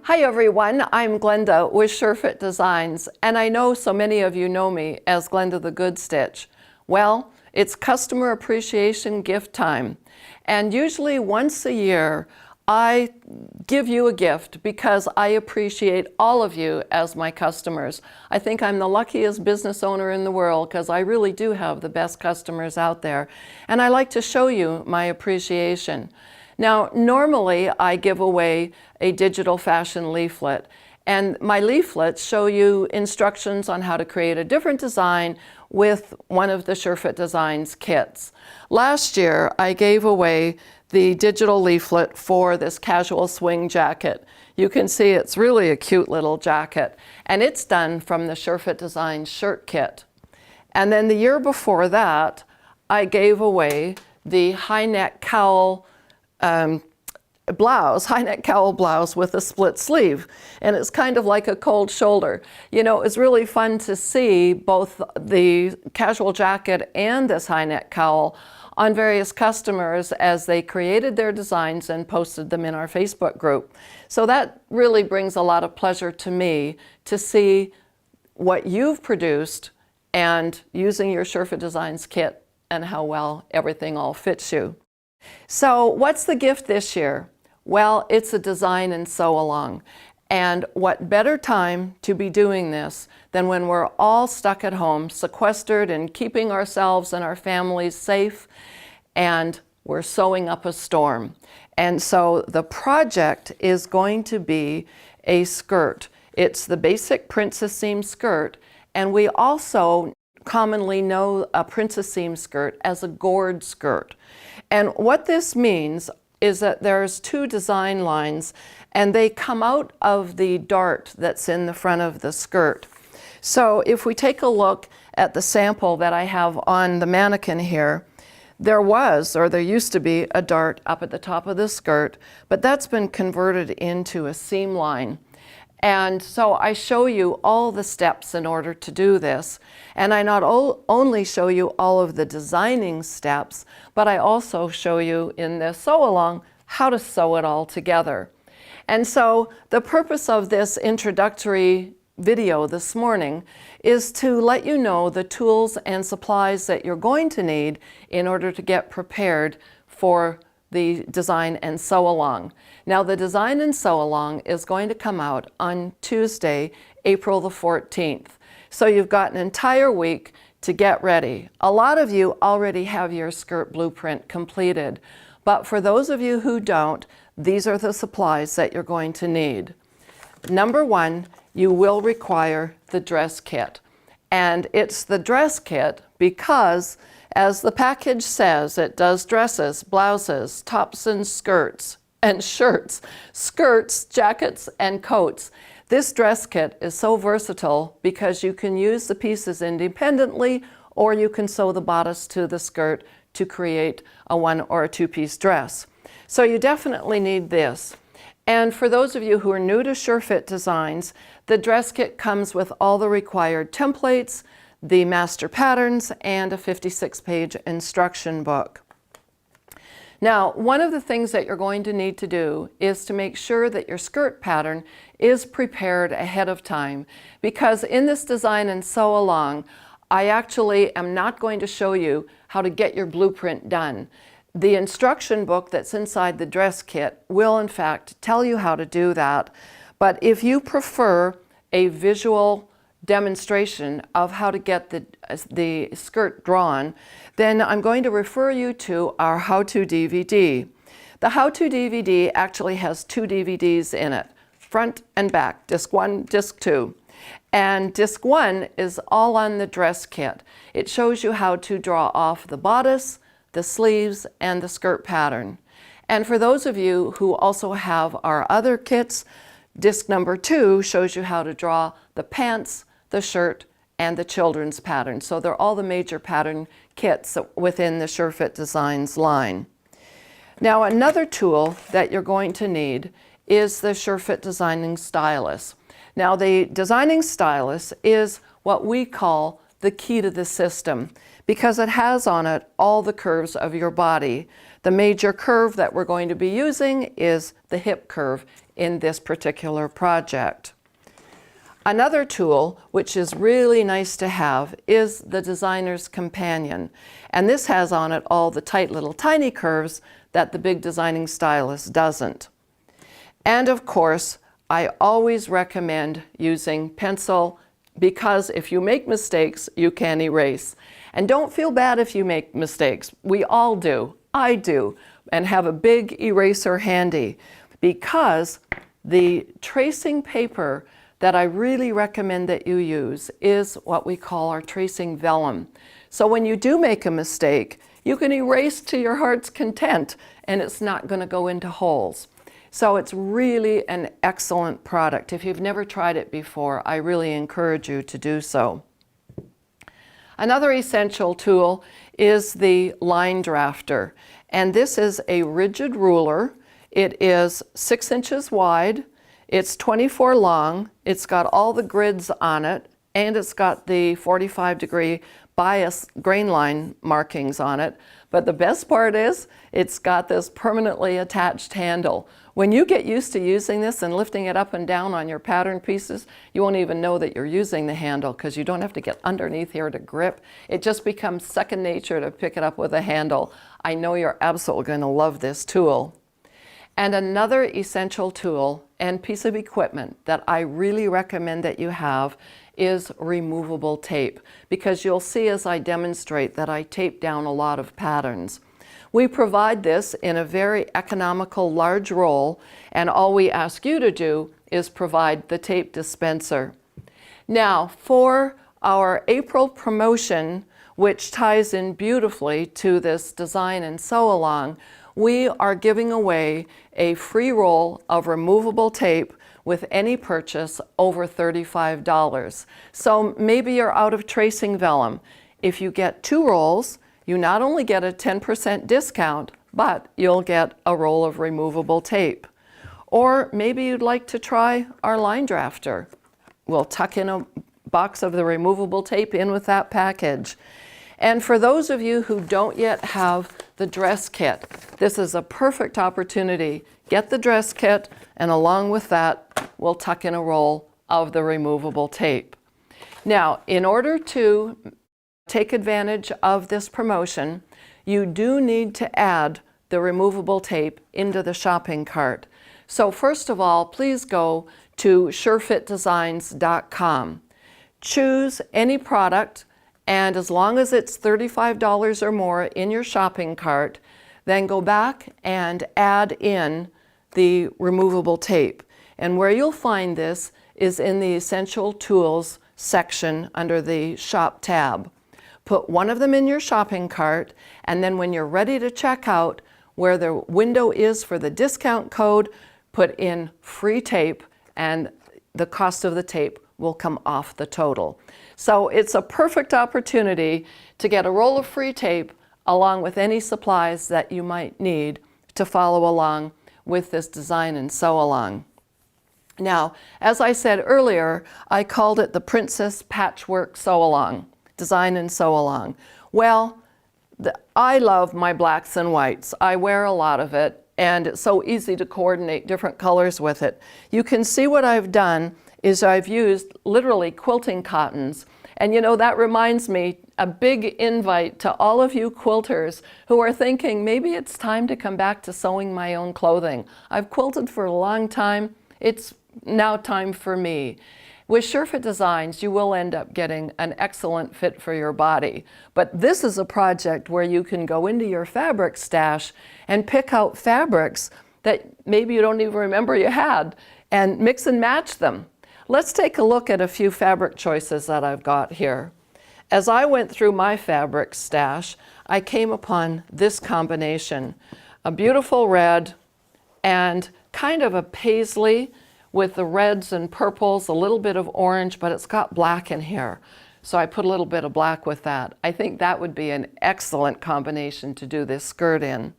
Hi everyone, I'm Glenda with SureFit Designs, and I know so many of you know me as Glenda the Good Stitch. Well, it's customer appreciation gift time, and usually once a year I give you a gift because I appreciate all of you as my customers. I think I'm the luckiest business owner in the world because I really do have the best customers out there, and I like to show you my appreciation. Now, normally I give away a digital fashion leaflet, and my leaflets show you instructions on how to create a different design with one of the SureFit Designs kits. Last year, I gave away the digital leaflet for this casual swing jacket. You can see it's really a cute little jacket, and it's done from the SureFit Designs shirt kit. And then the year before that, I gave away the high neck cowl high neck cowl blouse with a split sleeve, and it's kind of like a cold shoulder. You know, it's really fun to see both the casual jacket and this high neck cowl on various customers as they created their designs and posted them in our Facebook group. So that really brings a lot of pleasure to me to see what you've produced and using your SureFit Designs kit and how well everything all fits you. So what's the gift this year? Well, it's a design and sew along. And what better time to be doing this than when we're all stuck at home, sequestered and keeping ourselves and our families safe, and we're sewing up a storm. And so the project is going to be a skirt. It's the basic princess seam skirt, and we also commonly know a princess seam skirt as a gored skirt. And what this means is that there's two design lines, and they come out of the dart that's in the front of the skirt. So if we take a look at the sample that I have on the mannequin here, there used to be a dart up at the top of the skirt, but that's been converted into a seam line. And so I show you all the steps in order to do this. And I not only show you all of the designing steps, but I also show you in this sew along how to sew it all together. And so the purpose of this introductory video this morning is to let you know the tools and supplies that you're going to need in order to get prepared for the design and sew along. Now, the design and sew along is going to come out on Tuesday, April the 14th. So you've got an entire week to get ready. A lot of you already have your skirt blueprint completed, but for those of you who don't, these are the supplies that you're going to need. Number one, you will require the dress kit. And it's the dress kit because, as the package says, it does dresses, blouses, tops and skirts, and shirts, skirts, jackets, and coats. This dress kit is so versatile because you can use the pieces independently, or you can sew the bodice to the skirt to create a one or a two-piece dress. So you definitely need this. And for those of you who are new to SureFit Designs, the dress kit comes with all the required templates, the master patterns, and a 56-page instruction book. Now, one of the things that you're going to need to do is to make sure that your skirt pattern is prepared ahead of time, because in this design and sew along, I actually am not going to show you how to get your blueprint done. The instruction book that's inside the dress kit will in fact tell you how to do that, but if you prefer a visual demonstration of how to get the skirt drawn, then I'm going to refer you to our how-to DVD. The how-to DVD actually has two DVDs in it, front and back, disc 1, disc 2. And disc 1 is all on the dress kit. It shows you how to draw off the bodice, the sleeves, and the skirt pattern. And for those of you who also have our other kits, disc number 2 shows you how to draw the pants, the shirt, and the children's pattern. So they're all the major pattern kits within the SureFit Designs line. Now, another tool that you're going to need is the SureFit Designing Stylus. Now, the Designing Stylus is what we call the key to the system because it has on it all the curves of your body. The major curve that we're going to be using is the hip curve in this particular project. Another tool, which is really nice to have, is the designer's companion. And this has on it all the tight little tiny curves that the big designing stylus doesn't. And of course, I always recommend using pencil, because if you make mistakes, you can erase. And don't feel bad if you make mistakes. We all do. I do. And have a big eraser handy, because the tracing paper that I really recommend that you use is what we call our tracing vellum. So when you do make a mistake, you can erase to your heart's content and it's not going to go into holes. So it's really an excellent product. If you've never tried it before, I really encourage you to do so. Another essential tool is the line drafter. And this is a rigid ruler. It is 6 inches wide. It's 24 long. It's got all the grids on it, and it's got the 45-degree bias grain line markings on it. But the best part is it's got this permanently attached handle. When you get used to using this and lifting it up and down on your pattern pieces, you won't even know that you're using the handle, because you don't have to get underneath here to grip. It just becomes second nature to pick it up with a handle. I know you're absolutely going to love this tool. And another essential tool and piece of equipment that I really recommend that you have is removable tape, because you'll see as I demonstrate that I tape down a lot of patterns. We provide this in a very economical large roll, and all we ask you to do is provide the tape dispenser. Now, for our April promotion, which ties in beautifully to this design and sew along, we are giving away a free roll of removable tape with any purchase over $35. So maybe you're out of tracing vellum. If you get 2 rolls, you not only get a 10% discount, but you'll get a roll of removable tape. Or maybe you'd like to try our line drafter. We'll tuck in a box of the removable tape in with that package. And for those of you who don't yet have the dress kit, this is a perfect opportunity. Get the dress kit, and along with that, we'll tuck in a roll of the removable tape. Now, in order to take advantage of this promotion, you do need to add the removable tape into the shopping cart. So first of all, please go to surefitdesigns.com. Choose any product, and as long as it's $35 or more in your shopping cart, then go back and add in the removable tape. And where you'll find this is in the Essential Tools section under the Shop tab. Put one of them in your shopping cart, and then when you're ready to check out, where the window is for the discount code, put in free tape, and the cost of the tape will come off the total. So it's a perfect opportunity to get a roll of free tape along with any supplies that you might need to follow along with this design and sew along. Now, as I said earlier, I called it the Princess Patchwork Sew Along, design and sew along. Well, I love my blacks and whites. I wear a lot of it, and it's so easy to coordinate different colors with it. You can see what I've done is I've used literally quilting cottons. And you know, that reminds me, a big invite to all of you quilters who are thinking maybe it's time to come back to sewing my own clothing. I've quilted for a long time. It's now time for me. With SureFit Designs, you will end up getting an excellent fit for your body. But this is a project where you can go into your fabric stash and pick out fabrics that maybe you don't even remember you had and mix and match them. Let's take a look at a few fabric choices that I've got here. As I went through my fabric stash, I came upon this combination, a beautiful red and kind of a paisley with the reds and purples, a little bit of orange, but it's got black in here. So I put a little bit of black with that. I think that would be an excellent combination to do this skirt in.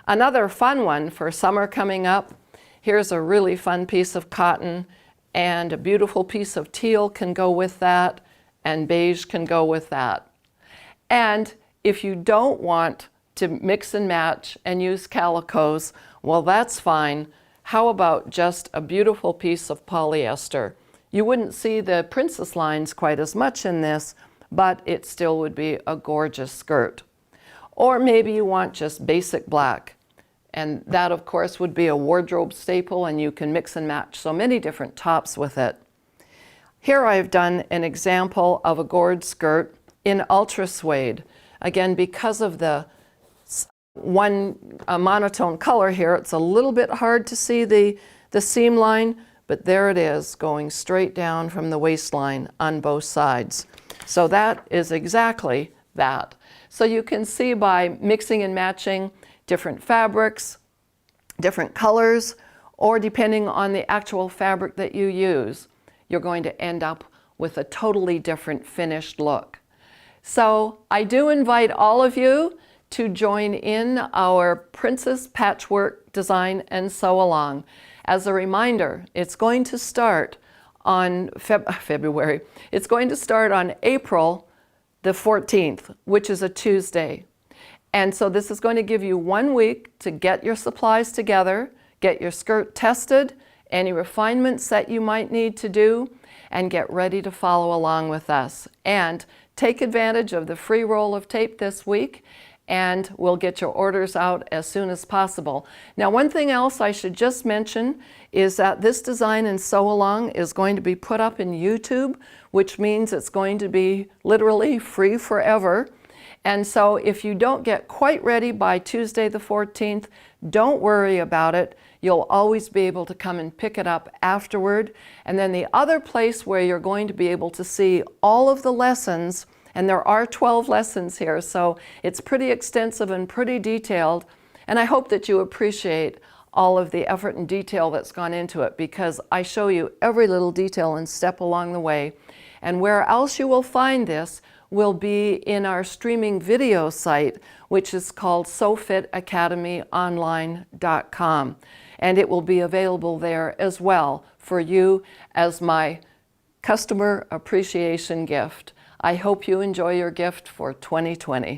Another fun one for summer coming up, here's a really fun piece of cotton, and a beautiful piece of teal can go with that, and beige can go with that. And if you don't want to mix and match and use calicos, well, that's fine. How about just a beautiful piece of polyester? You wouldn't see the princess lines quite as much in this, but it still would be a gorgeous skirt. Or maybe you want just basic black. And that, of course, would be a wardrobe staple, and you can mix and match so many different tops with it. Here I've done an example of a gored skirt in ultra suede. Again, because of the monotone color here, it's a little bit hard to see the seam line, but there it is, going straight down from the waistline on both sides. So that is exactly that. So you can see by mixing and matching different fabrics, different colors, or depending on the actual fabric that you use, you're going to end up with a totally different finished look. So I do invite all of you to join in our Princess Patchwork Design and Sew Along. As a reminder, it's going to start on February. It's going to start on April the 14th, which is a Tuesday. And so this is going to give you 1 week to get your supplies together, get your skirt tested, any refinements that you might need to do, and get ready to follow along with us. And take advantage of the free roll of tape this week, and we'll get your orders out as soon as possible. Now, one thing else I should just mention is that this design and sew along is going to be put up in YouTube, which means it's going to be literally free forever. And so if you don't get quite ready by Tuesday the 14th, don't worry about it. You'll always be able to come and pick it up afterward. And then the other place where you're going to be able to see all of the lessons, and there are 12 lessons here, so it's pretty extensive and pretty detailed. And I hope that you appreciate all of the effort and detail that's gone into it, because I show you every little detail and step along the way. And where else you will find this will be in our streaming video site, which is called SewFitAcademyOnline.com. And it will be available there as well for you as my customer appreciation gift. I hope you enjoy your gift for 2020.